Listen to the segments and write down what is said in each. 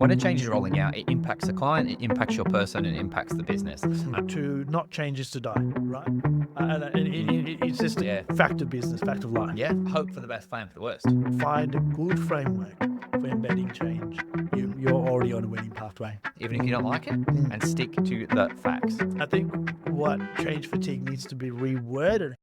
When a change is rolling out, it impacts the client, it impacts your person, and it impacts the business. To not change is to die, right? It's just a fact of business, fact of life. Yeah, hope for the best, plan for the worst. Find a good framework for embedding change. You're already on a winning pathway. Even if you don't like it, and stick to the facts. I think what change fatigue needs to be reworded.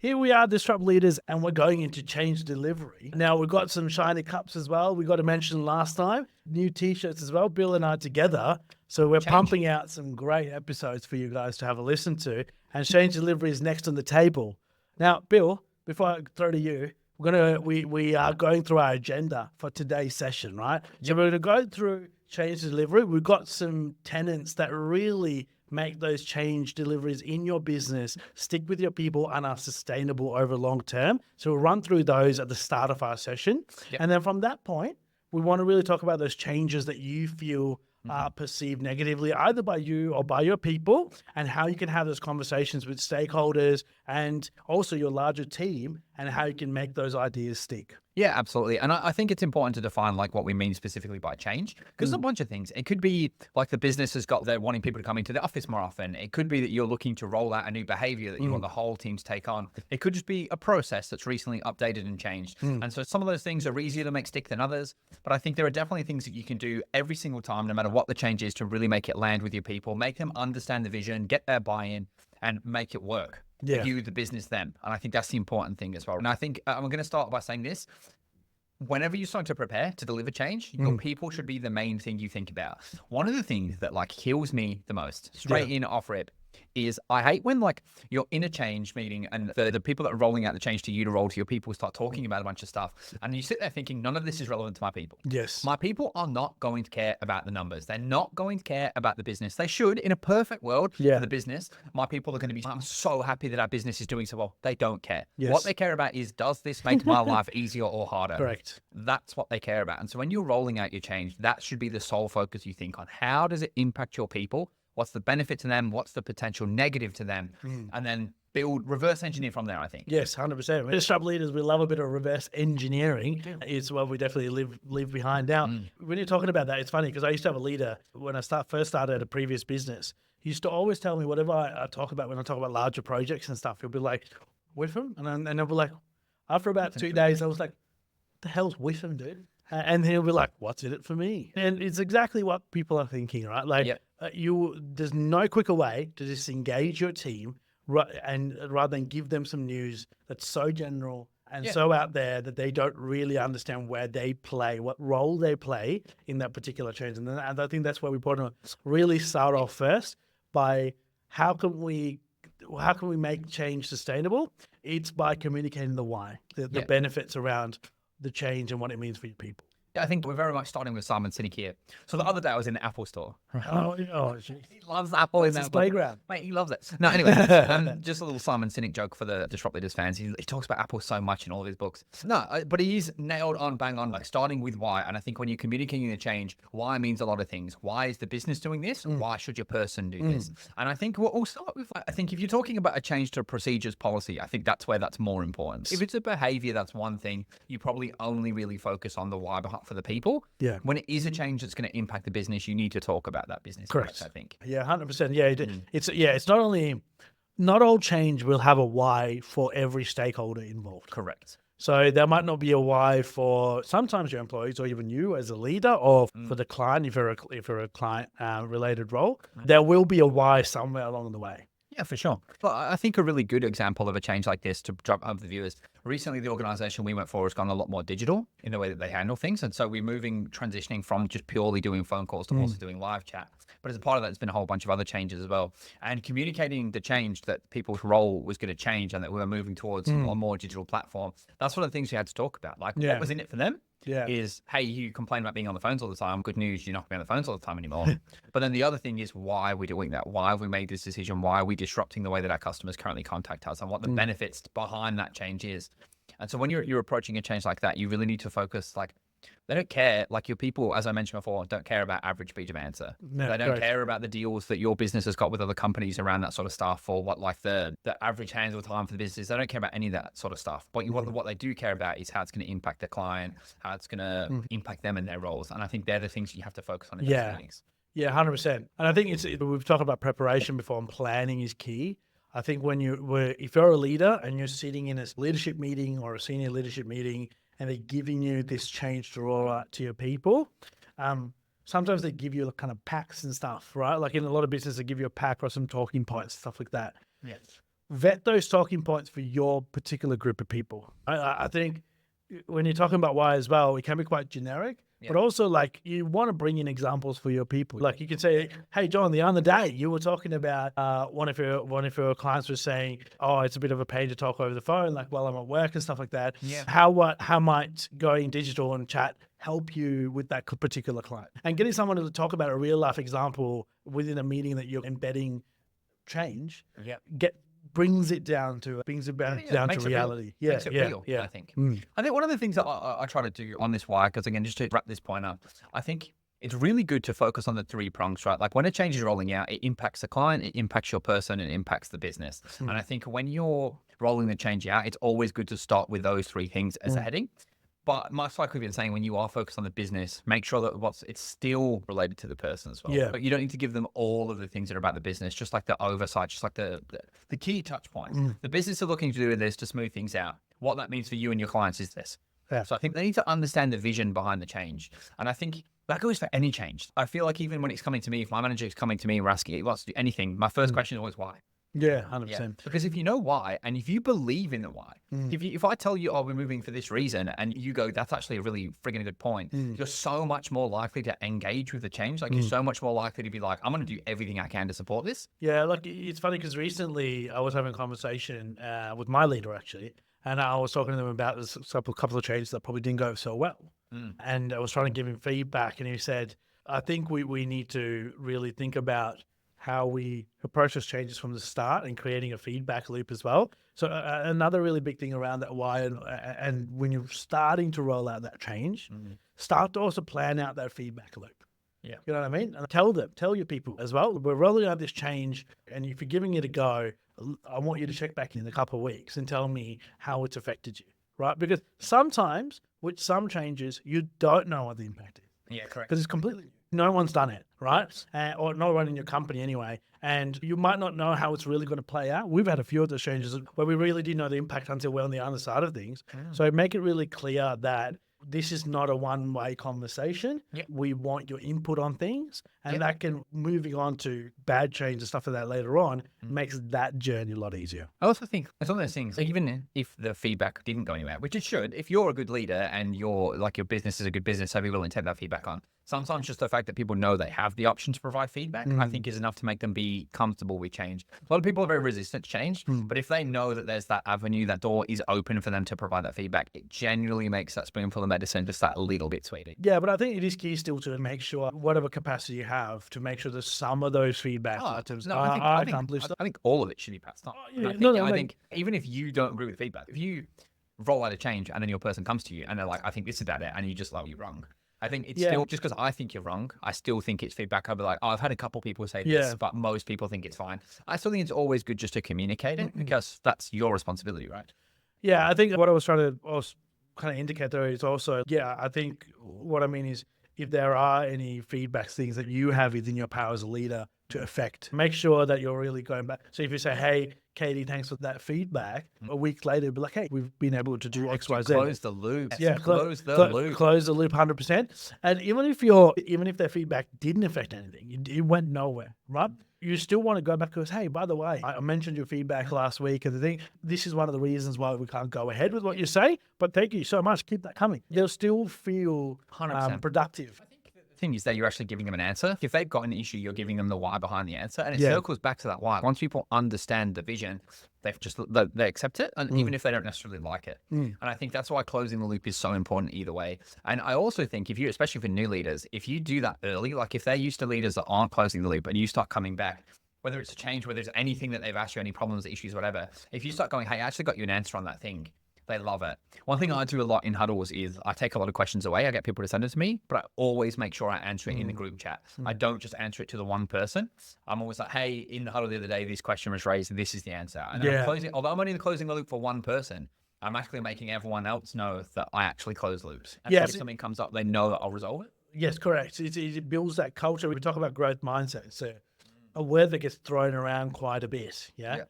Here we are, Disrupt Leaders, and we're going into change delivery. Now, we've got some shiny cups as well. We got to mention last time, new t-shirts as well, Bill and I together. So we're pumping out some great episodes for you guys to have a listen to. And change delivery is next on the table. Now, Bill, before I throw to you, we are going through our agenda for today's session, right? So we're going to go through change delivery. We've got some tenets that really make those change deliveries in your business stick with your people and are sustainable over long term. So we'll run through those at the start of our session. And then from that point, we want to really talk about those changes that you feel are perceived negatively, either by you or by your people, and how you can have those conversations with stakeholders and also your larger team, and how you can make those ideas stick. Yeah, absolutely. And I think it's important to define like what we mean specifically by change, because there's a bunch of things. It could be like the business has got, they're wanting people to come into the office more often. It could be that you're looking to roll out a new behavior that you want the whole team to take on. It could just be a process that's recently updated and changed. And so some of those things are easier to make stick than others. But I think there are definitely things that you can do every single time, no matter what the change is, to really make it land with your people, make them understand the vision, get their buy-in, and make it work. Yeah. You, the business, them. And I think that's the important thing as well. And I think I'm going to start by saying this. Whenever you start to prepare to deliver change, your people should be the main thing you think about. One of the things that like kills me the most, straight in off rip, is I hate when like you're in a change meeting and the people that are rolling out the change to you to roll to your people start talking about a bunch of stuff. And you sit there thinking, none of this is relevant to my people. Yes. My people are not going to care about the numbers. They're not going to care about the business. They should, in a perfect world for the business. My people are going to be, I'm so happy that our business is doing so well. They don't care. Yes. What they care about is, does this make my life easier or harder? Correct. That's what they care about. And so when you're rolling out your change, that should be the sole focus you think on. How does it impact your people? What's the benefit to them? What's the potential negative to them? And then reverse engineer from there, I think. Yes, 100%. Disrupt Leaders, we love a bit of reverse engineering. It's what we definitely live behind. Now, when you're talking about that, it's funny because I used to have a leader when I first started at a previous business. He used to always tell me whatever I talk about, when I talk about larger projects and stuff, he'll be like, with him? And I'll be like, after about 2 days, I was like, what the hell's with him, dude? And he'll be like, what's in it for me? And it's exactly what people are thinking, right? Like, there's no quicker way to just engage your team and rather than give them some news that's so general and so out there that they don't really understand where they play, what role they play in that particular change. And I think that's where we want to really start off first by how can we make change sustainable? It's by communicating the why, the benefits around the change and what it means for your people. I think we're very much starting with Simon Sinek here. So the other day I was in the Apple store. Geez. He loves Apple in that playground. Mate, he loves it. No, anyway, just a little Simon Sinek joke for the Disrupt Leaders fans. He talks about Apple so much in all of his books. No, but he's nailed on, bang on, like starting with why. And I think when you're communicating the change, why means a lot of things. Why is the business doing this? Why should your person do this? And I think we'll start with, I think if you're talking about a change to procedures policy, I think that's where that's more important. If it's a behavior, that's one thing. You probably only really focus on the why for the people. Yeah. When it is a change that's going to impact the business, you need to talk about that business. Correct. I think. Yeah, 100%. Yeah, it's not all change will have a why for every stakeholder involved. Correct. So there might not be a why for sometimes your employees or even you as a leader, or for the client if you're a client related role. There will be a why somewhere along the way. Yeah, for sure. But I think a really good example of a change like this to drop home to the viewers. Recently, the organization we went for has gone a lot more digital in the way that they handle things. And so we're transitioning from just purely doing phone calls to also doing live chat. But as a part of that, there's been a whole bunch of other changes as well. And communicating the change that people's role was going to change and that we were moving towards a more digital platform. That's one of the things we had to talk about. Like what was in it for them? Is, hey, you complain about being on the phones all the time. Good news, you're not going to be on the phones all the time anymore. But then the other thing is, why are we doing that? Why have we made this decision? Why are we disrupting the way that our customers currently contact us, and what the benefits behind that change is? And so when you're approaching a change like that, you really need to focus like, they don't care. Like your people, as I mentioned before, don't care about average speed of answer. No, They don't correct. care about the deals that your business has got with other companies around that sort of stuff, or what like the average handle time for the business. They don't care about any of that sort of stuff. But what they do care about is how it's going to impact the client, how it's going to impact them and their roles. And I think they're the things you have to focus on in those meetings. Yeah, 100%. And I think we've talked about preparation before, and planning is key. I think if you're a leader and you're sitting in a leadership meeting or a senior leadership meeting, and they're giving you this change to roll out to your people, sometimes they give you kind of packs and stuff, right? Like in a lot of businesses, they give you a pack or some talking points, stuff like that. Yes. Vet those talking points for your particular group of people. I think when you're talking about why as well, it can be quite generic. But also, like, you want to bring in examples for your people. Like, you can say, "Hey, John, the other day you were talking about one of your clients was saying, oh, it's a bit of a pain to talk over the phone, like while I'm at work and stuff like that. Yeah. How might going digital and chat help you with that particular client?" And getting someone to talk about a real life example within a meeting that you're embedding change, brings it down to reality. Makes it real, I think. I think one of the things that I try to do on this why, because again, just to wrap this point up, I think it's really good to focus on the 3 prongs, right? Like when a change is rolling out, it impacts the client, it impacts your person, and it impacts the business. And I think when you're rolling the change out, it's always good to start with those 3 things as a heading. But much like we've been saying, when you are focused on the business, make sure that it's still related to the person as well. Yeah. But you don't need to give them all of the things that are about the business, just like the oversight, just like the key touch points. The business are looking to do this to smooth things out. What that means for you and your clients is this. Yeah. So I think they need to understand the vision behind the change. And I think that goes for any change. I feel like even when it's coming to me, if my manager is coming to me and we're asking, he wants to do anything, my first question is always why. Yeah, 100%. Because if you know why, and if you believe in the why, if I tell you, oh, we're moving for this reason, and you go, that's actually a really friggin' good point, you're so much more likely to engage with the change. Like you're so much more likely to be like, I'm going to do everything I can to support this. Yeah, like it's funny because recently I was having a conversation with my leader actually, and I was talking to them about this couple of changes that probably didn't go so well. And I was trying to give him feedback, and he said, I think we need to really think about how we approach those changes from the start and creating a feedback loop as well. So another really big thing around that why, and when you're starting to roll out that change, start to also plan out that feedback loop. Yeah. You know what I mean? And tell your people as well, we're rolling out this change, and if you're giving it a go, I want you to check back in a couple of weeks and tell me how it's affected you, right? Because sometimes with some changes, you don't know what the impact is. Yeah, correct. Because it's completely new. No one's done it, right? Or no one in your company anyway. And you might not know how it's really going to play out. We've had a few of those changes where we really didn't know the impact until we're on the other side of things. So make it really clear that this is not a one-way conversation. We want your input on things, and that can, moving on to bad change and stuff like that later on, makes that journey a lot easier. I also think it's one of those things, like even if the feedback didn't go anywhere, which it should, if you're a good leader and your business is a good business, so be willing to take that feedback on. Sometimes just the fact that people know they have the option to provide feedback, I think is enough to make them be comfortable with change. A lot of people are very resistant to change, but if they know that there's that avenue, that door is open for them to provide that feedback, it genuinely makes that spoonful of medicine just that little bit sweeter. Yeah, but I think it is key still to make sure, whatever capacity you have, to make sure that some of those feedback items are accomplished. I think all of it should be passed on. I think even if you don't agree with feedback, if you roll out a change and then your person comes to you and they're like, I think this is about it, and you just like, you're wrong. I think it's still, just because I think you're wrong, I still think it's feedback. I'll be like, oh, I've had a couple people say this, but most people think it's fine. I still think it's always good just to communicate it because that's your responsibility, right? Yeah, I think what I was trying to kind of indicate there is also, I think what I mean is if there are any feedback things that you have within your power as a leader to affect, make sure that you're really going back. So if you say, hey, Katie, thanks for that feedback, a week later, be like, hey, we've been able to do X, Y, Z. Close the loop. Yeah, close the loop. Close the loop 100%. And even if their feedback didn't affect anything, it went nowhere, right? You still want to go back and go, hey, by the way, I mentioned your feedback last week, and this is one of the reasons why we can't go ahead with what you say, but thank you so much. Keep that coming. They'll still feel 100%. Productive. Thing is that you're actually giving them an answer. If they've got an issue, you're giving them the why behind the answer, and it circles back to that why. Once people understand the vision, they accept it, and even if they don't necessarily like it. And I think that's why closing the loop is so important either way. And I also think if you, especially for new leaders, if you do that early, like if they're used to leaders that aren't closing the loop, and you start coming back, whether it's a change, whether it's anything that they've asked you, any problems, issues, whatever, if you start going, hey, I actually got you an answer on that thing, They love it. One thing I do a lot in huddles is I take a lot of questions away. I get people to send it to me, but I always make sure I answer it in the group chat. I don't just answer it to the one person. I'm always like, hey, in the huddle the other day, this question was raised. This is the answer. And then I'm closing, although I'm only closing the loop for one person, I'm actually making everyone else know that I actually close loops. And so if something comes up, they know that I'll resolve it. Yes, correct. It builds that culture. We talk about growth mindset. It's a word that gets thrown around quite a bit. Yeah.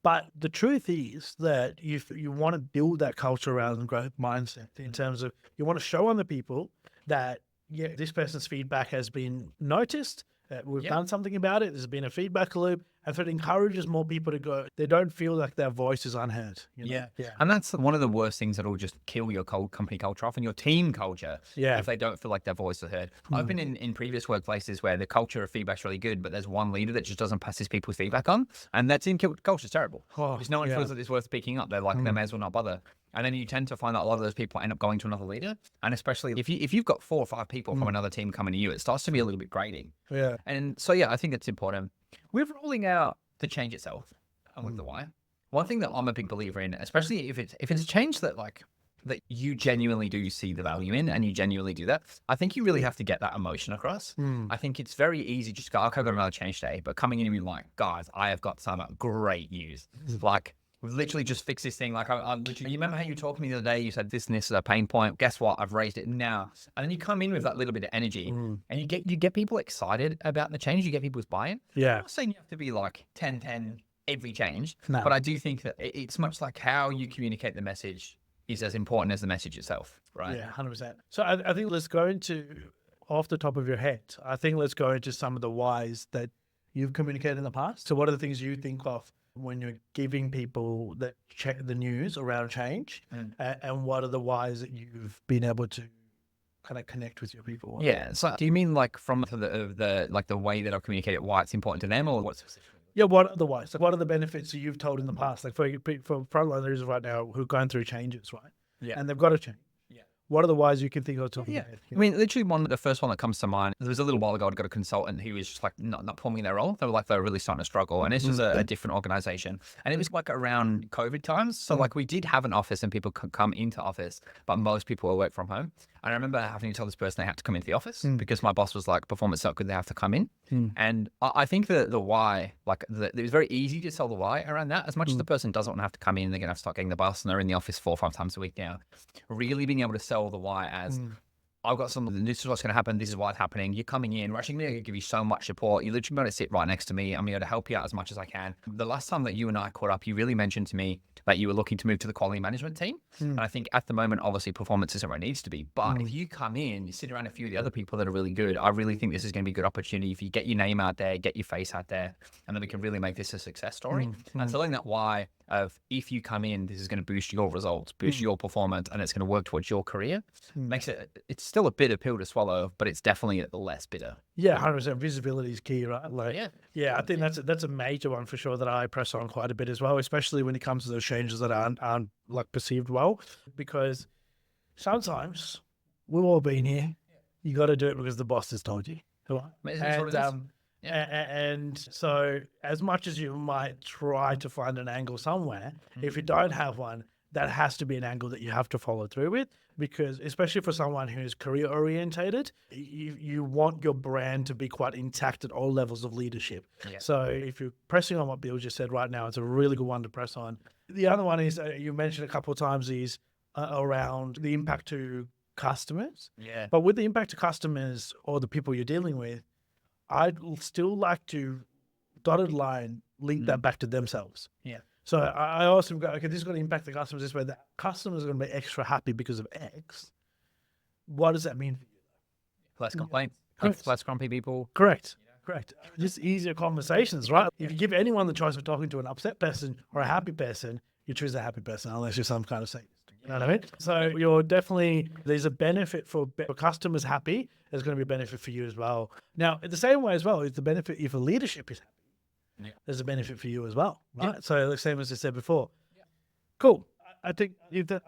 But the truth is that if you want to build that culture around growth mindset in terms of you want to show on the people that, this person's feedback has been noticed, that we've done something about it, there's been a feedback loop, and so it encourages more people to go. They don't feel like their voice is unheard. You know? And that's one of the worst things that will just kill your company culture off and your team culture if they don't feel like their voice is heard. I've been in previous workplaces where the culture of feedback's really good, but there's one leader that just doesn't pass his people's feedback on, and that team culture's terrible. Because no one feels that it's worth picking up. They're like, they may as well not bother. And then you tend to find that a lot of those people end up going to another leader. And especially if you've got 4 or 5 people from another team coming to you, it starts to be a little bit grating. And so, I think it's important. We're rolling out the change itself and with the why. One thing that I'm a big believer in, especially if it's a change that that you genuinely do see the value in and you genuinely do that, I think you really have to get that emotion across. I think it's very easy just to go, okay, I've got another change day, but coming in and being like, guys, I have got some great news. Like, we've literally just fixed this thing. Like, I'm literally, you remember how you talked to me the other day? You said this and this is a pain point. Guess what? I've raised it now. And then you come in with that little bit of energy and you get people excited about the change. You get people's buy-in. I'm not saying you have to be like 10-10 every change, but I do think that it's much like how you communicate the message is as important as the message itself, right? Yeah, 100%. So I think let's go into, off the top of your head, let's go into some of the whys that you've communicated in the past. So what are the things you think of when you're giving people that check the news around change, and what are the whys that you've been able to kind of connect with your people? Yeah. So do you mean like from the way that I communicate it, why it's important to them, or what specifically? Yeah, what are the whys? Like, what are the benefits that you've told in the past? Like for frontline leaders right now who are going through changes, right? Yeah. And they've got to change. What are the whys you can think of? I mean, literally the first one that comes to mind, there was a little while ago, I got a consultant who was just like not performing their role. They were really starting to struggle. And this was a different organization. And it was like around COVID times. So like we did have an office and people could come into office, but most people were work from home. And I remember having to tell this person they had to come into the office because my boss was like, performance not good, they have to come in. And I think that the why, it was very easy to sell the why around that. As much as the person doesn't want to have to come in, they're going to have to start getting the bus and they're in the office 4 or 5 times a week now. Really being able to sell the why as, I've got this is what's going to happen. This is why it's happening. You're coming in. We're actually going to give you so much support. You're literally going to sit right next to me. I'm here to help you out as much as I can. The last time that you and I caught up, you really mentioned to me that you were looking to move to the quality management team. And I think at the moment, obviously, performance isn't where it needs to be. But if you come in, you sit around a few of the other people that are really good, I really think this is going to be a good opportunity if you get your name out there, get your face out there, and then we can really make this a success story. And selling that why of if you come in, this is going to boost your results, boost your performance, and it's going to work towards your career. Makes it's still a bitter pill to swallow, but it's definitely less bitter. Yeah, 100%. Visibility is key, right? I think that's a major one for sure that I press on quite a bit as well, especially when it comes to those changes that aren't like perceived well, because sometimes we've all been here. You got to do it because the boss has told you. And so as much as you might try to find an angle somewhere, if you don't have one, that has to be an angle that you have to follow through with, because especially for someone who's career orientated, you want your brand to be quite intact at all levels of leadership. So if you're pressing on what Bill just said right now, it's a really good one to press on. The other one is, you mentioned a couple of times, is around the impact to customers. But with the impact to customers or the people you're dealing with, I'd still like to dotted line link that back to themselves. So I also go, okay, this is going to impact the customers this way. The customers are going to be extra happy because of X. What does that mean for you? Less complaints, less grumpy people. Correct. Just easier conversations, right? If you give anyone the choice of talking to an upset person or a happy person, you choose a happy person unless you're some kind of sadist. You know what I mean? So you're definitely, there's a benefit for customers happy. There's going to be a benefit for you as well. Now, in the same way as well, it's the benefit if a leadership is happy. There's a benefit for you as well, right? So the same as I said before. Cool. I think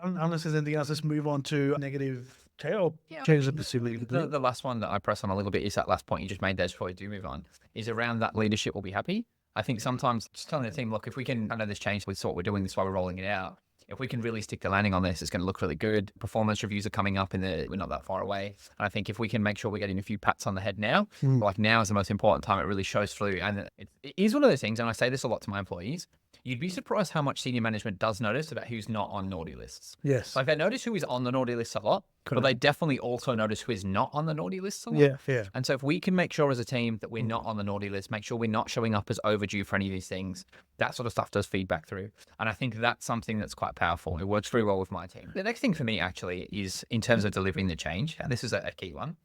unless there's anything else, let's move on to negative change the pursuit. The last one that I press on a little bit is that last point you just made there before we do move on, is around that leadership will be happy. I think sometimes just telling the team, look, if we can, I know this change with what we're doing, this is why we're rolling it out. if we can really stick the landing on this, it's going to look really good. Performance reviews are coming up we're not that far away. And I think if we can make sure we're getting a few pats on the head now, like now is the most important time. It really shows through. And it is one of those things, and I say this a lot to my employees, you'd be surprised how much senior management does notice about who's not on naughty lists. Yes. Like they notice who is on the naughty list a lot, but they definitely also notice who is not on the naughty list a lot. Yeah. And so if we can make sure as a team that we're not on the naughty list, make sure we're not showing up as overdue for any of these things, that sort of stuff does feedback through. And I think that's something that's quite powerful. It works very well with my team. The next thing for me actually is in terms of delivering the change, and this is a key one,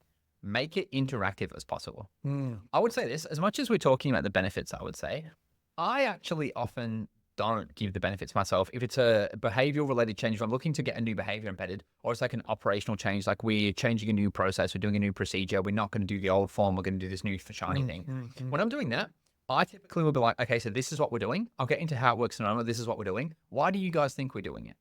make it interactive as possible. I would say this, as much as we're talking about the benefits, I would say, I actually often don't give the benefits myself. If it's a behavioral related change, if I'm looking to get a new behavior embedded, or it's like an operational change, like we're changing a new process, we're doing a new procedure, we're not going to do the old form, we're going to do this new shiny thing. When I'm doing that, I typically will be like, okay, so this is what we're doing. I'll get into how it works in a moment. This is what we're doing. Why do you guys think we're doing it?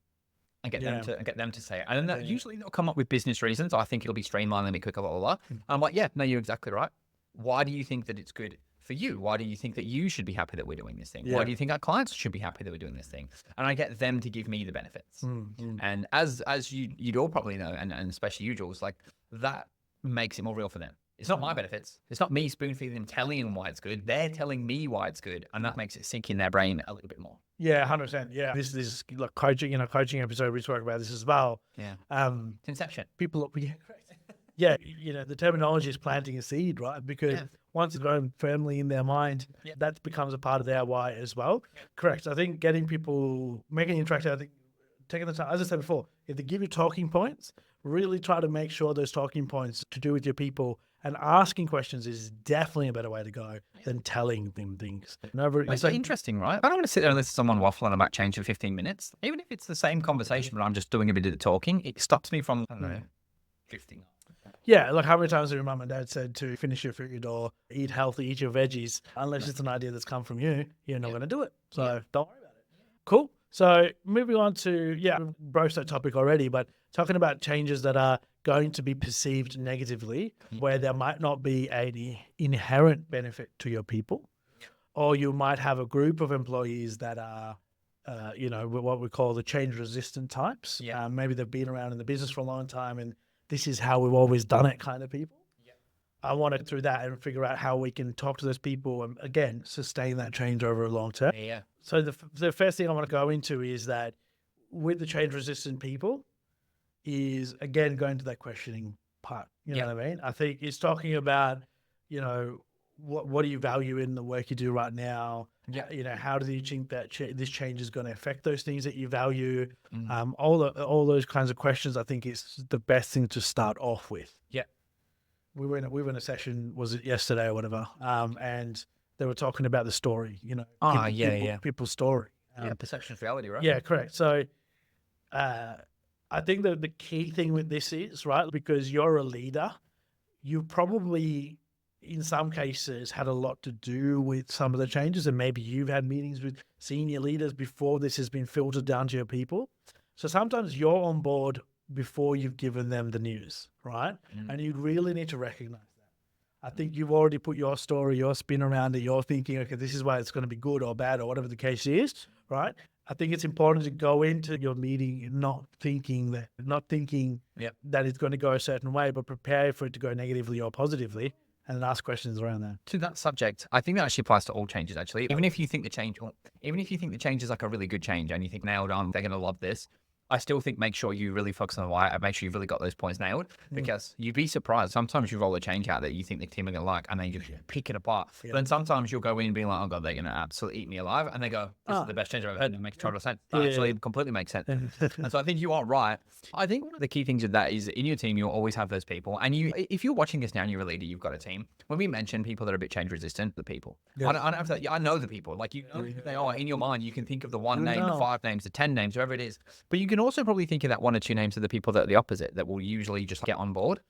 And get them to say it. And then usually they'll come up with business reasons. I think it'll be streamlined, let me quick, blah, blah, blah. And I'm like, yeah, no, you're exactly right. Why do you think that it's good for you? Why do you think that you should be happy that we're doing this thing? Why do you think our clients should be happy that we're doing this thing? And I get them to give me the benefits. And as you'd all probably know, and especially you, Jules, like that makes it more real for them. It's not my benefits. It's not me spoon feeding them, telling them why it's good. They're telling me why it's good. And that makes it sink in their brain a little bit more. Yeah, 100%. Yeah. This is like coaching, coaching episode, we talk about this as well. Yeah. It's inception. People, the terminology is planting a seed, right? Because once it's grown firmly in their mind, that becomes a part of their why as well. Correct. I think getting people, making it interactive, I think taking the time, as I said before, if they give you talking points, really try to make sure those talking points to do with your people, and asking questions is definitely a better way to go than telling them things. It's like, interesting, right? I don't want to sit there and listen to someone waffling about change for 15 minutes. Even if it's the same conversation, but I'm just doing a bit of the talking, it stops me from, I don't know, drifting. Yeah, like how many times have your mum and dad said to finish your food or eat healthy, eat your veggies, unless it's an idea that's come from you, you're not going to do it. So don't worry about it. Cool. So moving on to, we've broached that topic already, but talking about changes that are going to be perceived negatively, where there might not be any inherent benefit to your people, or you might have a group of employees that are, what we call the change resistant types. Maybe they've been around in the business for a long time and this is how we've always done it kind of people. I want to through that and figure out how we can talk to those people and again, sustain that change over a long term. So the first thing I want to go into is that with the change resistant people is again, going to that questioning part. You know what I mean? I think it's talking about, what do you value in the work you do right now? How do you think that this change is going to affect those things that you value? All those kinds of questions, I think is the best thing to start off with. We were in a session, was it yesterday or whatever? And they were talking about the story, people's story. Perception of reality, right? Yeah, correct. So I think that the key thing with this is, right, because you're a leader, you probably, in some cases, had a lot to do with some of the changes, and maybe you've had meetings with senior leaders before this has been filtered down to your people. So sometimes you're on board before you've given them the news, right? And you really need to recognize that. I think you've already put your story, your spin around it. You're thinking, okay, this is why it's going to be good or bad or whatever the case is, right? I think it's important to go into your meeting not thinking that it's going to go a certain way, but prepare for it to go negatively or positively, and then ask questions around that. To that subject, I think that actually applies to all changes. Actually, even if you think the change is like a really good change, and you think nailed on, they're going to love this. I still think make sure you really focus on the why and make sure you've really got those points nailed, because you'd be surprised. Sometimes you roll a change out that you think the team are going to like and then you just pick it apart. But then sometimes you'll go in and be like, oh God, they're going to absolutely eat me alive. And they go, this is the best change I've ever heard. And it makes total sense. That actually completely makes sense. And so I think you are right. I think one of the key things of that is in your team, you'll always have those people. And if you're watching this now and you're a leader, you've got a team. When we mention people that are a bit change resistant, the people. I don't have to, I know the people. Like you know who they are in your mind. You can think of the one name, the 5 names, the 10 names, whoever it is. But you can also probably think of that 1 or 2 names of the people that are the opposite that will usually just get on board.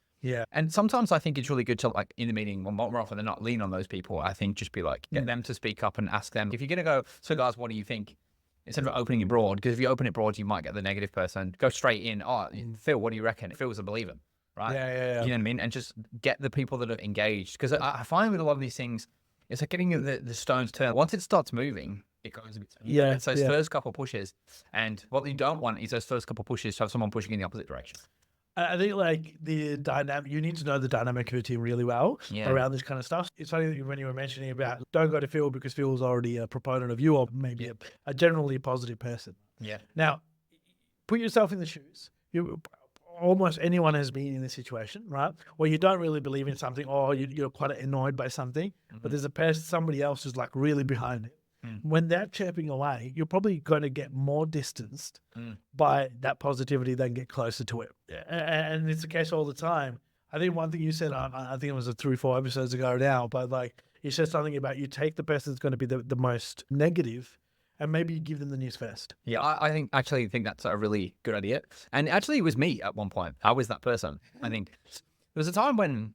And sometimes I think it's really good to, like, in the meeting, well, more often than not, lean on those people. I think just be like, get them to speak up and ask them. If you're going to go, so guys, what do you think? Instead of opening it broad, because if you open it broad, you might get the negative person. Go straight in. Oh, Phil, what do you reckon? Phil's a believer, right? You know what I mean? And just get the people that are engaged. Because I find with a lot of these things, it's like getting the stones turned. Once it starts moving, it goes a bit. Yeah, It's those first couple pushes, and what you don't want is those first couple pushes to have someone pushing in the opposite direction. I think like the dynamic, you need to know the dynamic of your team really well around this kind of stuff. It's funny that when you were mentioning about don't go to Phil because Phil's already a proponent of you, or maybe a generally positive person. Yeah. Now, put yourself in the shoes. Almost anyone has been in this situation, right? Where you don't really believe in something, or you're quite annoyed by something, but there's somebody else who's like really behind it. When they're chirping away, you're probably going to get more distanced by that positivity than get closer to it. And it's the case all the time. I think one thing you said, I think it was 3-4 episodes ago now, but like you said something about you take the person that's going to be the most negative and maybe you give them the news first. Yeah, I actually think that's a really good idea. And actually, it was me at one point. I was that person. I think there was a time when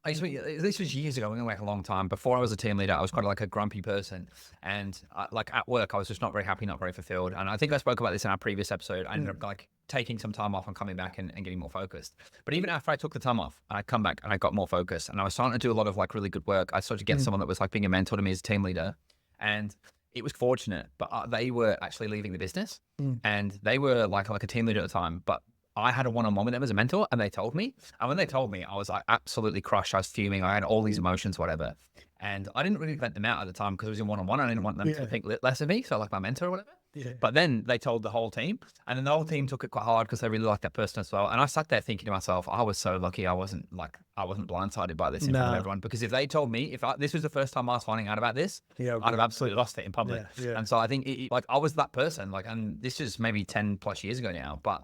this was years ago, going back a long time. Before I was a team leader, I was kind of like a grumpy person. And like at work, I was just not very happy, not very fulfilled. And I think I spoke about this in our previous episode. I ended up like taking some time off and coming back and getting more focused. But even after I took the time off, I come back and I got more focused. And I was starting to do a lot of like really good work. I started to get someone that was like being a mentor to me as a team leader. And it was fortunate, but they were actually leaving the business and they were like a team leader at the time. But I had a one-on-one with them as a mentor and they told me. And when they told me, I was like absolutely crushed. I was fuming. I had all these emotions, whatever. And I didn't really vent them out at the time because it was in one-on-one. I didn't want them to think less of me. So like my mentor or whatever. Yeah. But then they told the whole team, and then the whole team took it quite hard because they really liked that person as well. And I sat there thinking to myself, I was so lucky I wasn't blindsided by this in front of everyone. Because if they told me, this was the first time I was finding out about this, I'd have absolutely lost it in public. Yeah. And so I think I was that person, and this is maybe 10 plus years ago now, but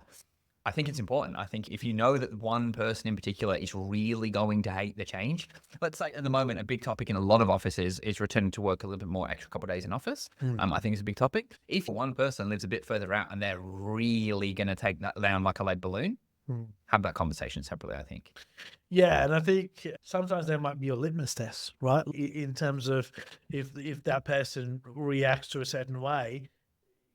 I think it's important. I think if you know that one person in particular is really going to hate the change, let's say at the moment, a big topic in a lot of offices is returning to work a little bit more, extra couple of days in office. I think it's a big topic. If one person lives a bit further out and they're really going to take that down like a lead balloon, have that conversation separately, I think. Yeah, and I think sometimes there might be a litmus test, right? In terms of if that person reacts to a certain way,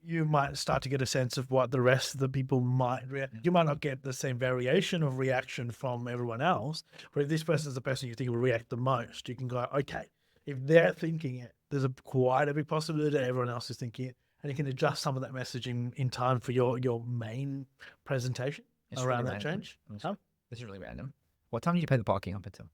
you might start to get a sense of what the rest of the people might react. You might not get the same variation of reaction from everyone else, but if this person is the person you think will react the most, you can go, okay, if they're thinking it, there's quite a big possibility that everyone else is thinking it, and you can adjust some of that messaging in time for your main presentation around that change. This is really random. What time did you pay the parking up until?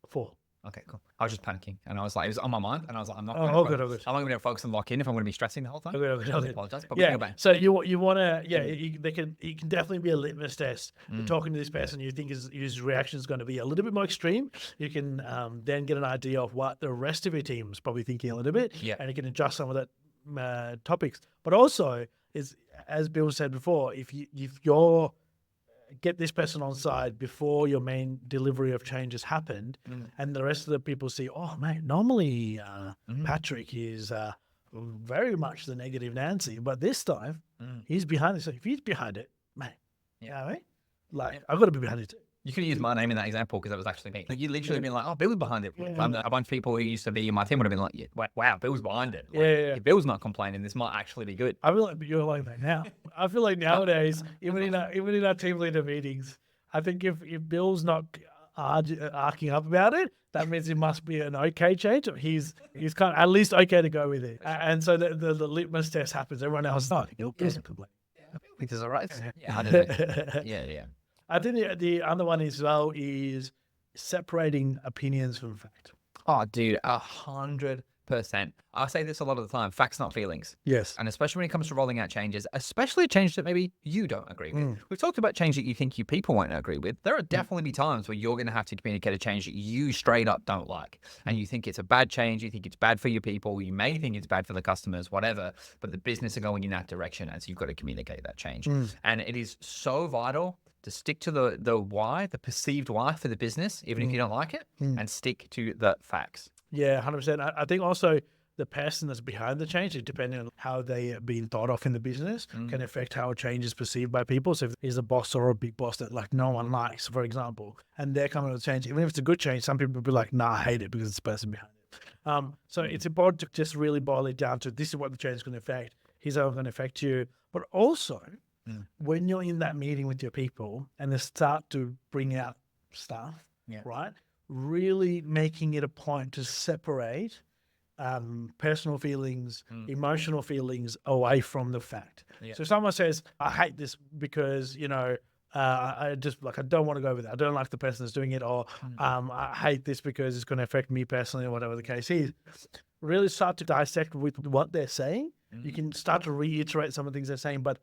4. Okay, cool. I was just panicking, and I was like, it was on my mind, and I was like, I'm not. Oh, good. I'm not going to focus and lock in if I'm going to be stressing the whole time. Okay. I apologize, but yeah. Go back. So you want to, it can definitely be a litmus test. Talking to this person, you think his reaction is going to be a little bit more extreme. You can then get an idea of what the rest of your team is probably thinking a little bit, and you can adjust some of that topics. But also, as Bill said before, if you're get this person on side before your main delivery of change has happened, and the rest of the people see, oh, mate, normally Patrick is very much the negative Nancy, but this time he's behind it. So if he's behind it, mate, I've got to be behind it too. You could use my name in that example because that was actually me. Like you literally been like, oh, Bill's behind it. A bunch of people who used to be in my team would have been like, wow, Bill's behind it. If Bill's not complaining, this might actually be good. I feel like you're like that now. I feel like nowadays, even in our team leader meetings, I think if Bill's not arcing up about it, that means it must be an okay change. He's kind of at least okay to go with it. And so the litmus test happens. Everyone else, doesn't complain. I think this is all right. Yeah, I don't know. Yeah. I think the other one as well is separating opinions from fact. Oh, dude, 100%. I say this a lot of the time, facts, not feelings. Yes. And especially when it comes to rolling out changes, especially a change that maybe you don't agree with. We've talked about change that you think people won't agree with. There are definitely be times where you're going to have to communicate a change that you straight up don't like. And you think it's a bad change. You think it's bad for your people. You may think it's bad for the customers, whatever, but the business are going in that direction. And so you've got to communicate that change. And it is so vital to stick to the why, the perceived why for the business, even if you don't like it, and stick to the facts. Yeah, 100%. I think also the person that's behind the change, depending on how they are being thought of in the business, can affect how a change is perceived by people. So if there's a boss or a big boss that like no one likes, for example, and they're coming with a change, even if it's a good change, some people will be like, nah, I hate it because it's the person behind it. So it's important to just really boil it down to this is what the change is going to affect. Here's how it's going to affect you. But also, when you're in that meeting with your people and they start to bring out stuff, right? Really making it a point to separate personal feelings, emotional feelings away from the fact. Yeah. So if someone says, I hate this because, I just I don't want to go over that. I don't like the person that's doing it, or I hate this because it's going to affect me personally, or whatever the case is. Really start to dissect with what they're saying. You can start to reiterate some of the things they're saying, but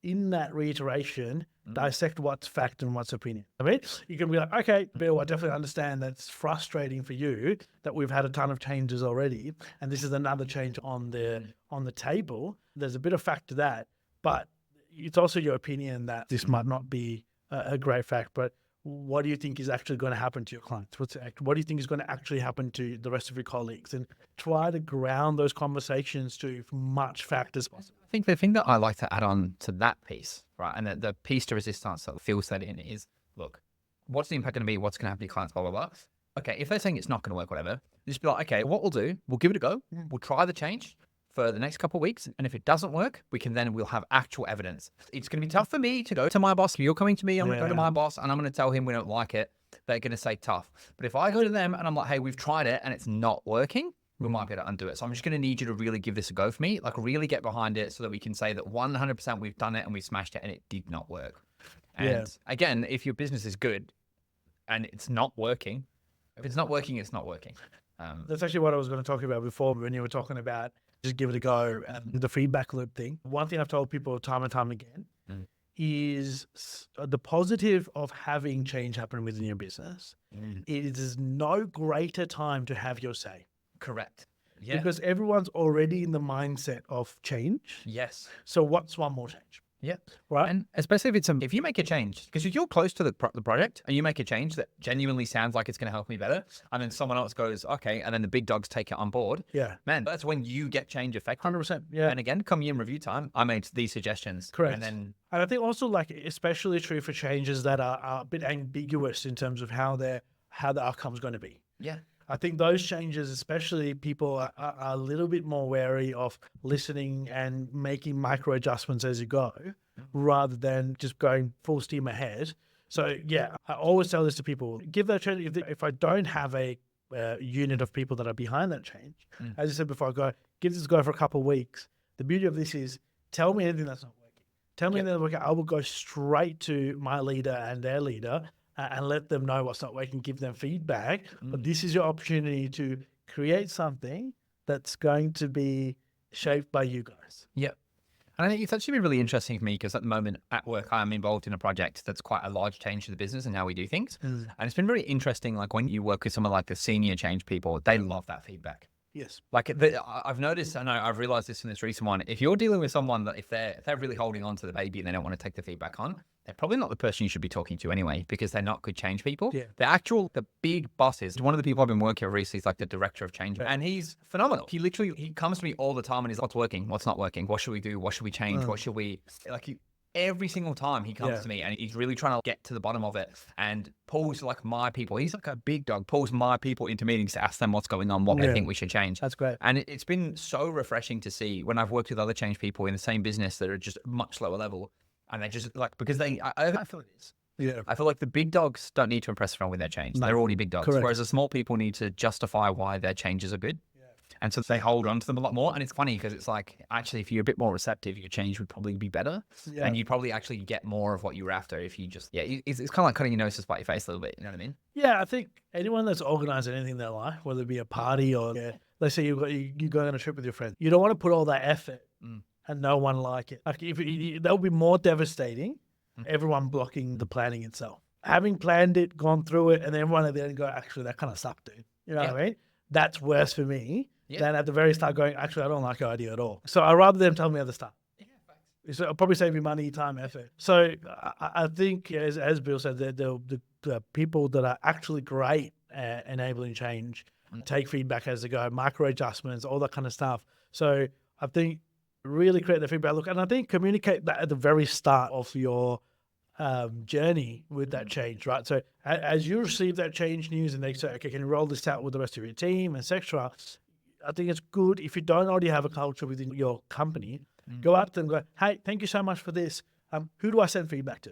in that reiteration, dissect what's fact and what's opinion. I mean, you can be like, okay, Bill, I definitely understand that it's frustrating for you that we've had a ton of changes already, and this is another change on the table. There's a bit of fact to that, but it's also your opinion that this might not be a great fact. But what do you think is actually going to happen to your clients? What do you think is going to actually happen to the rest of your colleagues? And try to ground those conversations to as much fact as possible. I think the thing that I like to add on to that piece, right, and the piece to resistance that fills that in is, look, what's the impact going to be? What's going to happen to your clients? Blah, blah, blah. Okay, if they're saying it's not going to work, whatever, just be like, okay, what we'll do, we'll give it a go. We'll try the change for the next couple of weeks. And if it doesn't work, we'll have actual evidence. It's going to be tough for me to go to my boss. If you're coming to me, I'm going to go to my boss and I'm going to tell him we don't like it. They're going to say tough. But if I go to them and I'm like, hey, we've tried it and it's not working, we might be able to undo it. So I'm just going to need you to really give this a go for me, like really get behind it so that we can say that 100% we've done it and we smashed it and it did not work. And again, if your business is good and it's not working, if it's not working, it's not working. That's actually what I was going to talk about before when you were talking about just give it a go and the feedback loop thing. One thing I've told people time and time again is the positive of having change happen within your business. It is no greater time to have your say. Correct. Yeah. Because everyone's already in the mindset of change. Yes. So what's one more change? Yeah. Right. And especially if you make a change, because if you're close to the project and you make a change that genuinely sounds like it's going to help me better, and then someone else goes, okay, and then the big dogs take it on board. Yeah. Man, that's when you get change effective. 100%. Yeah. And again, come year in review time, I made these suggestions. Correct. And I think also like especially true for changes that are a bit ambiguous in terms of how the outcome's going to be. Yeah. I think those changes, especially people are a little bit more wary of listening and making micro adjustments as you go, rather than just going full steam ahead. So yeah, I always tell this to people: give that change. If I don't have a unit of people that are behind that change, as I said before, give this a go for a couple of weeks. The beauty of this is, tell me anything that's not working. Tell me anything that's working. I will go straight to my leader and their leader and let them know what's not working, give them feedback. But this is your opportunity to create something that's going to be shaped by you guys. Yep. And I think it's actually been really interesting for me because at the moment at work, I'm involved in a project that's quite a large change to the business and how we do things. And it's been really interesting. Like when you work with someone like the senior change people, they love that feedback. Yes. Like I've noticed, I know I've realized this in this recent one. If you're dealing with someone that if they're really holding on to the baby and they don't want to take the feedback on, they're probably not the person you should be talking to anyway, because they're not good change people. Yeah. The big bosses, one of the people I've been working with recently is like the director of change, and he's phenomenal. He comes to me all the time and he's like, what's working? What's not working? What should we do? What should we change? What should we, every single time he comes to me and he's really trying to get to the bottom of it and pulls like my people. He's like a big dog, pulls my people into meetings to ask them what's going on, what they think we should change. That's great. And it's been so refreshing to see when I've worked with other change people in the same business that are just much lower level. And they just like, because I feel it is. Yeah. I feel like the big dogs don't need to impress everyone with their change. No. They're already big dogs. Correct. Whereas the small people need to justify why their changes are good. And so they hold on to them a lot more. And it's funny because it's like, actually, if you're a bit more receptive, your change would probably be better. Yeah. And you'd probably actually get more of what you were after if you just, it's kind of like cutting your nose to spite your face a little bit. You know what I mean? Yeah, I think anyone that's organized anything in their life, whether it be a party or, let's say you go on a trip with your friends, you don't want to put all that effort and no one like it. Like that would be more devastating, everyone blocking the planning itself. Having planned it, gone through it, and then everyone at the end go, actually, that kind of sucked, dude. You know what I mean? That's worse for me than at the very start going, actually, I don't like your idea at all. So I'd rather them tell me at the start. So I'll probably save you money, time, effort. So I think, as Bill said, the people that are actually great at enabling change take feedback as they go, micro adjustments, all that kind of stuff. So I think really create the feedback look, and I think communicate that at the very start of your journey with that change, right? So as you receive that change news and they say, okay, can you roll this out with the rest of your team, etc. I think it's good if you don't already have a culture within your company, go out to them and go, hey, thank you so much for this. Who do I send feedback to?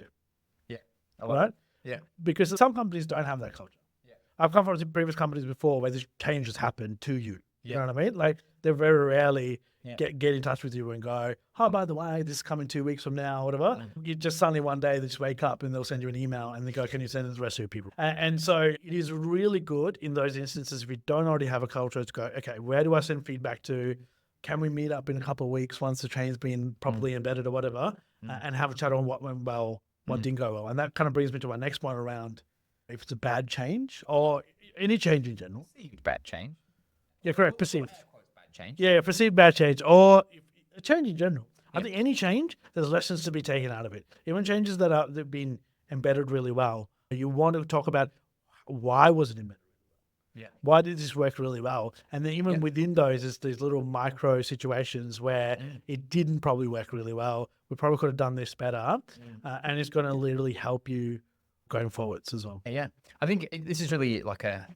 Yeah. Right? Yeah. Because some companies don't have that culture. Yeah. I've come from previous companies before where this change has happened to you. You know what I mean? Like they very rarely Yeah. get in touch with you and go, oh, by the way, this is coming 2 weeks from now, whatever. You just suddenly one day they just wake up and they'll send you an email and they go, can you send it to the rest of your people? And so it is really good in those instances if you don't already have a culture to go, okay, where do I send feedback to? Can we meet up in a couple of weeks once the train's been properly embedded or whatever, and have a chat on what went well, what didn't go well? And that kind of brings me to my next point around if it's a bad change or any change in general. Bad change. Yeah, correct. Perceived. Bad change. Yeah, perceived bad change or a change in general. I think any change, there's lessons to be taken out of it. Even changes that have been embedded really well, you want to talk about why was it embedded? Yeah. Why did this work really well? And then even within those, there's these little micro situations where it didn't probably work really well. We probably could have done this better. And it's going to literally help you going forwards as well. Yeah. I think this is really like a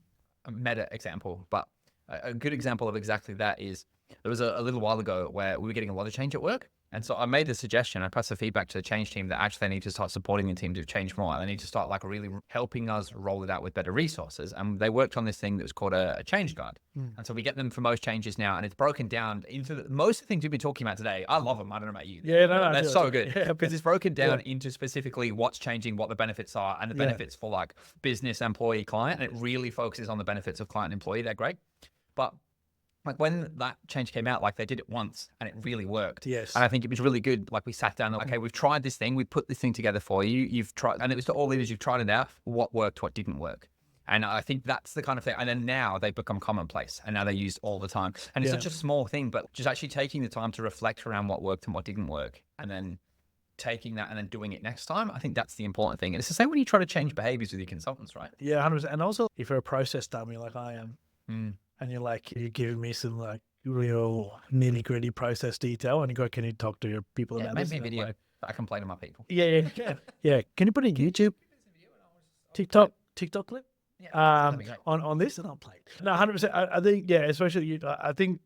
meta example, but a good example of exactly that is there was a little while ago where we were getting a lot of change at work. And so I made the suggestion, I passed the feedback to the change team that actually they need to start supporting the team to change more. They need to start like really helping us roll it out with better resources. And they worked on this thing that was called a change guide. And so we get them for most changes now, and it's broken down into most of the things we've been talking about today. I love them. I don't know about you. Yeah, no, That's so good. Yeah, because it's broken down into specifically what's changing, what the benefits are, and the benefits for like business, employee, client. And it really focuses on the benefits of client and employee. They're great. But like when that change came out, like they did it once and it really worked. Yes. And I think it was really good. Like we sat down, like, okay, we've tried this thing. We put this thing together for you. You've tried, and it was to all leaders. You've tried it out. What worked, what didn't work. And I think that's the kind of thing. And then now they become commonplace and now they're used all the time. And it's such a small thing, but just actually taking the time to reflect around what worked and what didn't work. And then taking that and then doing it next time. I think that's the important thing. And it's the same when you try to change behaviors with your consultants, right? Yeah, 100%. And also if you're a process dummy like I am, and you're like, you're giving me some like real nitty gritty process detail, and you go, can you talk to your people about Make this? me a video. I complain to my people. Yeah. Can you put a YouTube, TikTok clip that'd be great. on this, and I'll play it. No, 100%. I think especially you. I think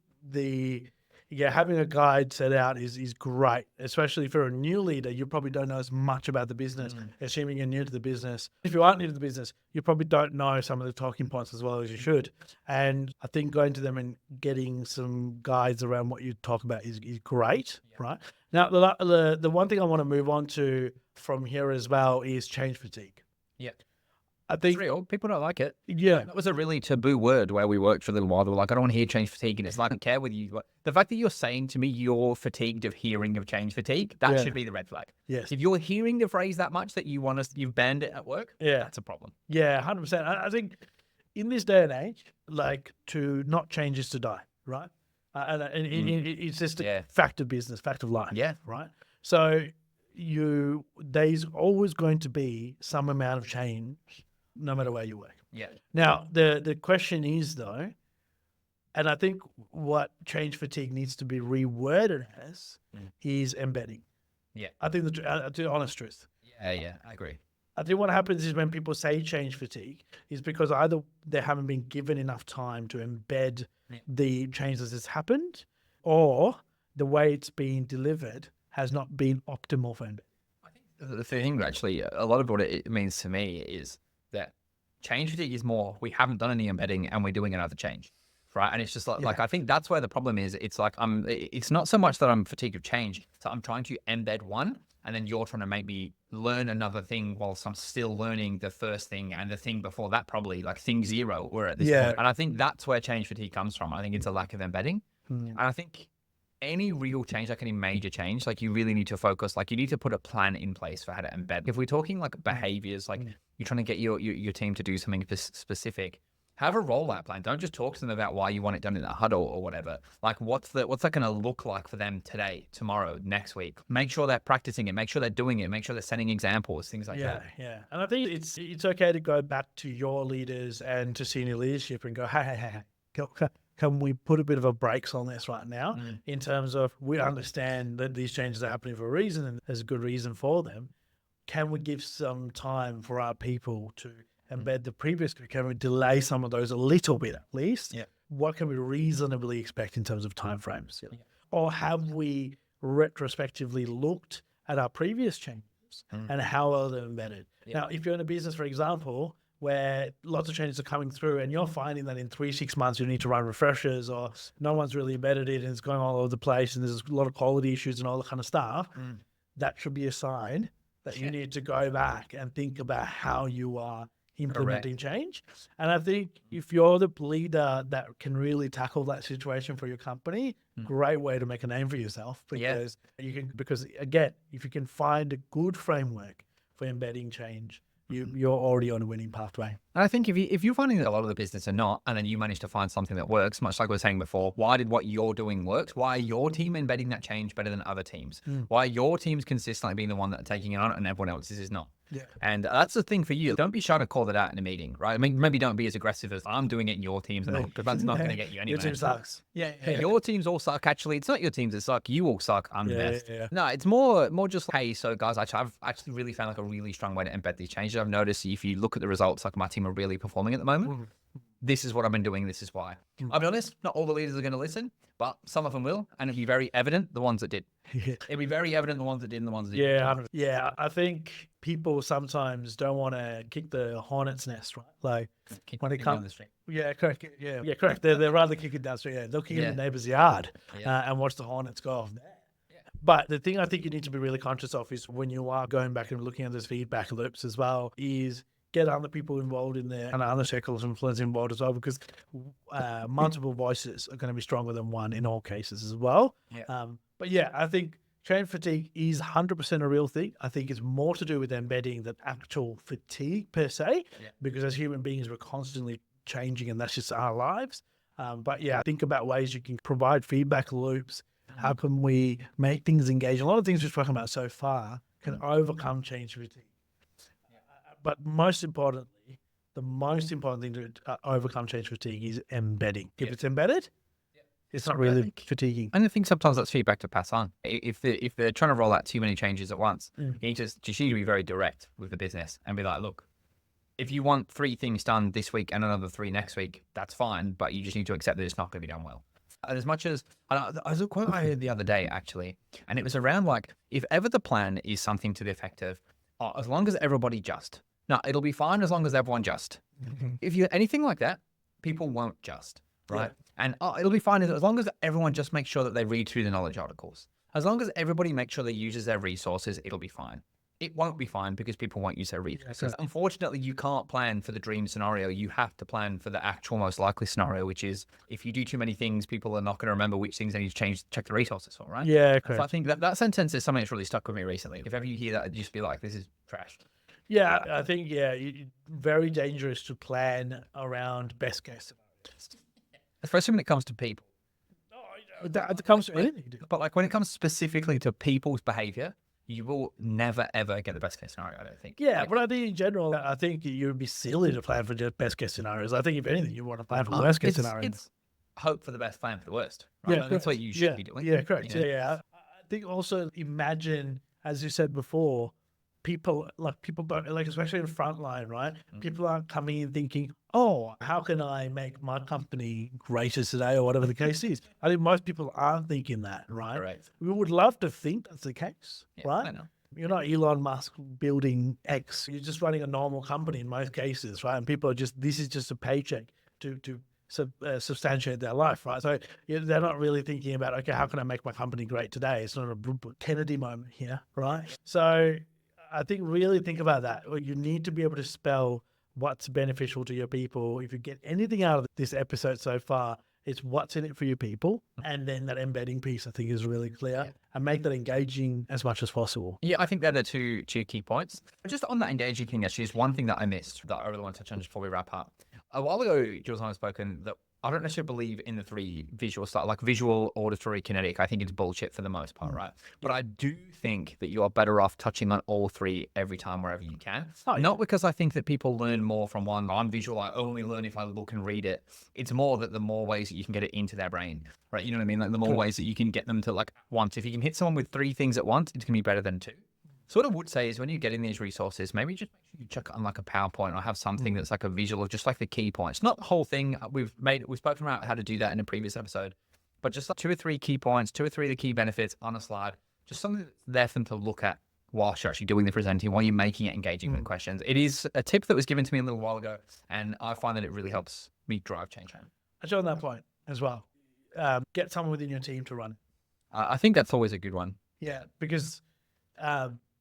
having a guide set out is great, especially if you're a new leader. You probably don't know as much about the business, assuming you're new to the business. If you aren't new to the business, you probably don't know some of the talking points as well as you should. And I think going to them and getting some guides around what you talk about is great, right? Now, the one thing I want to move on to from here as well is change fatigue. Yeah. I think It's real. People don't like it. Yeah. That was a really taboo word where we worked for a little while. They were like, I don't want to hear change fatigue. And it's like, I don't care whether you, the fact that you're saying to me you're fatigued of hearing of change fatigue, that should be the red flag. Yes. If you're hearing the phrase that much that you've banned it at work, that's a problem. Yeah, 100%. I think in this day and age, like to not change is to die, right? And it's just a fact of business, fact of life. Yeah. Right. So there's always going to be some amount of change no matter where you work. Yeah. Now, the question is though, and I think what change fatigue needs to be reworded as is embedding. Yeah. I think the honest truth. Yeah, I agree. I think what happens is when people say change fatigue is because either they haven't been given enough time to embed the change that has happened, or the way it's being delivered has not been optimal for embedding. I think the thing actually, a lot of what it means to me is that change fatigue is more, we haven't done any embedding and we're doing another change, right? And it's just like I think that's where the problem is. It's like, it's not so much that I'm fatigued of change. So I'm trying to embed one, and then you're trying to make me learn another thing whilst I'm still learning the first thing and the thing before that, probably like thing zero we're at this point. And I think that's where change fatigue comes from. I think it's a lack of embedding. And I think any real change, like any major change, like you really need to focus, like you need to put a plan in place for how to embed. If we're talking like behaviors, like you're trying to get your team to do something specific, have a rollout plan. Don't just talk to them about why you want it done in a huddle or whatever. Like what's that going to look like for them today, tomorrow, next week? Make sure they're practicing it. Make sure they're doing it. Make sure they're setting examples, things like that. Yeah. And I think it's okay to go back to your leaders and to senior leadership and go, hey, can we put a bit of a brakes on this right now in terms of we understand that these changes are happening for a reason and there's a good reason for them. Can we give some time for our people to embed the previous? Can we delay some of those a little bit at least? Yeah. What can we reasonably expect in terms of timeframes? Yeah. Or have we retrospectively looked at our previous changes and how are they embedded? Yeah. Now, if you're in a business, for example, where lots of changes are coming through and you're finding that in 3-6 months you need to run refreshers or no one's really embedded it and it's going all over the place and there's a lot of quality issues and all that kind of stuff, that should be a sign that you need to go back and think about how you are implementing change. And I think if you're the leader that can really tackle that situation for your company, great way to make a name for yourself, because because again, if you can find a good framework for embedding change, you're already on a winning pathway. And I think if you're finding that a lot of the business are not, and then you manage to find something that works, much like I was saying before, why did what you're doing works? Why are your team embedding that change better than other teams? Why are your teams consistently being the one that are taking it on and everyone else's is not? Yeah. And that's the thing for you. Don't be shy to call that out in a meeting, right? I mean, maybe don't be as aggressive as I'm doing it in your teams, because that's not going to get you anywhere. Your team sucks. Yeah. Your teams all suck. Actually, it's not your teams that suck. You all suck. I'm the best. No, it's more just, hey, so guys, I've actually really found like a really strong way to embed these changes. I've noticed if you look at the results, like my team are really performing at the moment. This is what I've been doing. This is why. I'll be honest, not all the leaders are going to listen, but some of them will. And it'll be very evident, the ones that did. It'll be very evident, the ones that did and the ones that didn't. Yeah. I think people sometimes don't want to kick the hornet's nest, right? Like when it comes, correct. Yeah, correct. They're rather kick it down the street. Yeah, they'll kick it in the neighbor's yard and watch the hornets go off there. But the thing I think you need to be really conscious of is when you are going back and looking at those feedback loops as well, is get other people involved in there and other circles of influence involved as well, because multiple voices are going to be stronger than one in all cases as well. But yeah, I think change fatigue is 100% a real thing. I think it's more to do with embedding than actual fatigue per se, because as human beings, we're constantly changing and that's just our lives. But yeah, think about ways you can provide feedback loops. How can we make things engage? A lot of things we've spoken about so far can overcome change fatigue. But most importantly, the most important thing to overcome change fatigue is embedding. If it's embedded, it's not really fatiguing. And I think sometimes that's feedback to pass on. If they're trying to roll out too many changes at once, you need to be very direct with the business and be like, look, if you want 3 things done this week and another 3 next week, that's fine, but you just need to accept that it's not going to be done well. And as much as, I was a quote I heard the other day, actually, and it was around like, if ever the plan is something to the effect of, as long as everybody just. No, it'll be fine as long as everyone just. If you're anything like that, people won't just, right? And it'll be fine as long as everyone just makes sure that they read through the knowledge articles. As long as everybody makes sure they uses their resources, it'll be fine. It won't be fine because people won't use their resources. Unfortunately, you can't plan for the dream scenario. You have to plan for the actual most likely scenario, which is if you do too many things, people are not going to remember which things they need to check the resources for, right? Yeah, correct. So I think that sentence is something that's really stuck with me recently. If ever you hear that, just be like, this is trash. Yeah, I think, very dangerous to plan around best case scenarios. Especially when it comes to people. That comes to anything. But like when it comes specifically to people's behavior, you will never, ever get the best case scenario, I don't think. Yeah, but I think in general, I think you'd be silly to plan for just best case scenarios. I think if anything, you want to plan for the worst case scenarios. It's hope for the best, plan for the worst. Right? Yeah, that's what you should be doing. Yeah, correct. You know? Yeah, I think also imagine, as you said before, people, especially in Frontline, right? People aren't coming in thinking, oh, how can I make my company greater today or whatever the case is. I think most people aren't thinking that, right? Correct. We would love to think that's the case, right? I know. You're not Elon Musk building X. You're just running a normal company in most cases, right? And people are this is just a paycheck to substantiate their life, right? So they're not really thinking about, okay, how can I make my company great today? It's not a Kennedy moment here, right? So I think really think about that. You need to be able to spell what's beneficial to your people. If you get anything out of this episode so far, it's what's in it for your people. And then that embedding piece, I think, is really clear and make that engaging as much as possible. Yeah, I think they're the two key points. Just on that engaging thing, actually, is one thing that I missed that I really want to touch on just before we wrap up. A while ago, Jules and I have spoken that I don't necessarily believe in the 3 visual stuff, like visual, auditory, kinetic. I think it's bullshit for the most part, right? But I do think that you are better off touching on all 3 every time wherever you can. Not because I think that people learn more from one. I'm visual, I only learn if I look and read it. It's more that the more ways that you can get it into their brain, right? You know what I mean? Like the more ways that you can get them to like once. If you can hit someone with 3 things at once, it's going to be better than 2. So what I would say is when you're getting these resources, maybe just make sure you check it on like a PowerPoint or have something that's like a visual of just like the key points. Not the whole thing. We've spoken about how to do that in a previous episode, but just like 2 or 3 key points, 2 or 3 of the key benefits on a slide, just something that's there for them to look at whilst you're actually doing the presenting, while you're making it engaging with questions. It is a tip that was given to me a little while ago, and I find that it really helps me drive change home. Actually, on that point as well, get someone within your team to run it. I think that's always a good one. Yeah, because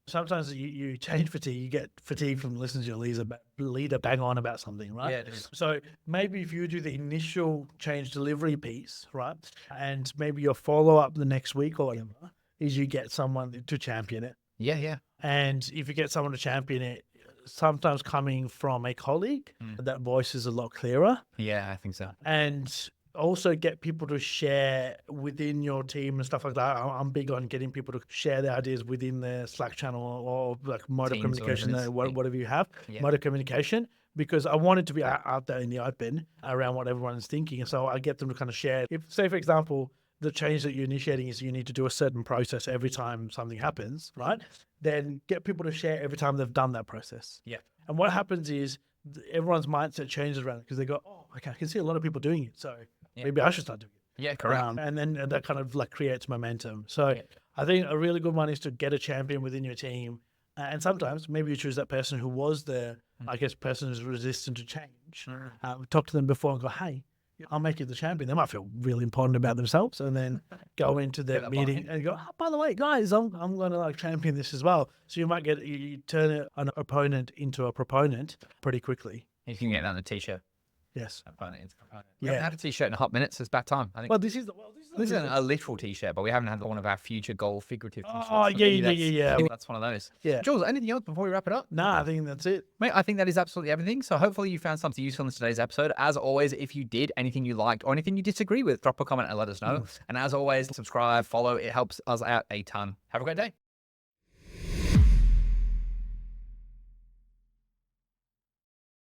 sometimes you change fatigue, you get fatigue from listening to your leader bang on about something, right? Yeah, it is. So maybe if you do the initial change delivery piece, right, and maybe your follow-up the next week or whatever, is you get someone to champion it. Yeah. And if you get someone to champion it, sometimes coming from a colleague, that voice is a lot clearer. Yeah, I think so. And also get people to share within your team and stuff like that. I'm big on getting people to share their ideas within the Slack channel or like mode of Teams or communication, whatever you have, Yeah. mode of communication, because I want it to be out there in the open around what everyone's thinking. And so I get them to kind of share. If, say, for example, the change that you're initiating is you need to do a certain process every time something happens, right? Then get people to share every time they've done that process. Yeah. And what happens is everyone's mindset changes around it because they go, oh, okay, I can see a lot of people doing it. So maybe I should start doing it. Yeah, correct. And then that kind of like creates momentum. So I think a really good one is to get a champion within your team. And sometimes maybe you choose that person who was the, I guess, person who's resistant to change. Talk to them before and go, hey, I'll make you the champion. They might feel really important about themselves and then go into the meeting and go, oh, by the way, guys, I'm going to like champion this as well. So you might you turn an opponent into a proponent pretty quickly. You can get that on a t-shirt. Yes. Opponent into proponent. We haven't had a t-shirt in a hot minute, so it's about time. I think. Well, this is a literal t-shirt, but we haven't had one of our future goal figurative t-shirts. Oh, So maybe yeah. That's one of those. Yeah. Jules, anything else before we wrap it up? Nah, I think that's it. Mate, I think that is absolutely everything. So hopefully you found something useful in today's episode. As always, if you did, anything you liked or anything you disagree with, drop a comment and let us know. And as always, subscribe, follow. It helps us out a ton. Have a great day.